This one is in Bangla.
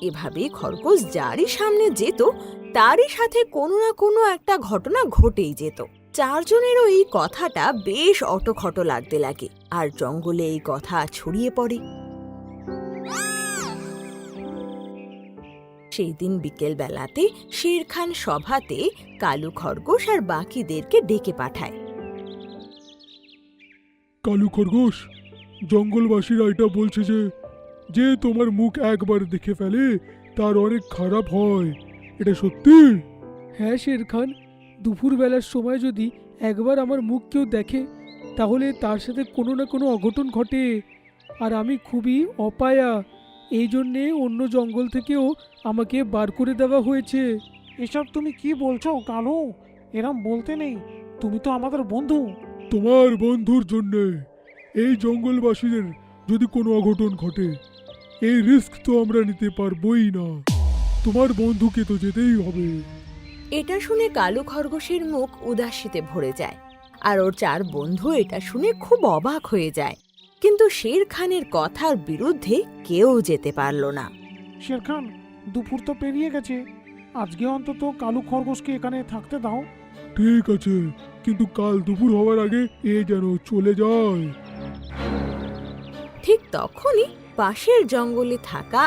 এভাবেই খরগোশ যারই সামনে যেত তারই সাথে কোনো না কোনো একটা ঘটনা ঘটেই যেত। চারজনেরও এই কথাটা বেশ অটোখটো লাগতে লাগে, আর জঙ্গলে এই কথা ছড়িয়ে পড়ে। সেই দিন বিকেল বেলাতে শের খান সভাতে কালু খরগোশ আর বাকিদেরকে ডেকে পাঠায়। কালু খরগোশ, জঙ্গলবাসীরা এটা বলছে যে যে তোমার মুখ একবার দেখে ফেলে তার অনেক খারাপ হয়, এটা সত্যি? হ্যাঁ শের খান, দুপুরবেলার সময় যদি একবার আমার মুখ কেউ দেখে তাহলে তার সাথে কোনো না কোনো অঘটন ঘটে, আর আমি খুবই অপায়া। এই জন্যে অন্য জঙ্গল থেকেও আমাকে বার করে দেওয়া হয়েছে। এসব তুমি কি বলছো কালু? এরম বলতে নেই, তুমি তো আমাদের বন্ধু। তোমার বন্ধুর জন্যে এই জঙ্গলবাসীদের যদি কোনো অঘটন ঘটে, এই রিস্ক তো আমরা নিতে পারবোই না। তোমার বন্ধুকে তো যেতেই হবে। এটা শুনে কালু খরগোশের মুখ উদাসীতে ভরে যায়, আর ওর চার বন্ধু এটা শুনে খুব অবাক হয়ে যায়। কিন্তু শের খানের কথার বিরুদ্ধে কেউ যেতে পারল না। শের খান, দুপুর তো পেরিয়ে গেছে, আজকে অন্তত কালু খরগোশকে এখানে থাকতে দাও। ঠিক আছে, কিন্তু কাল দুপুর হওয়ার আগে এ যেন চলে যায়। ঠিক তখনই পাশের জঙ্গলে থাকা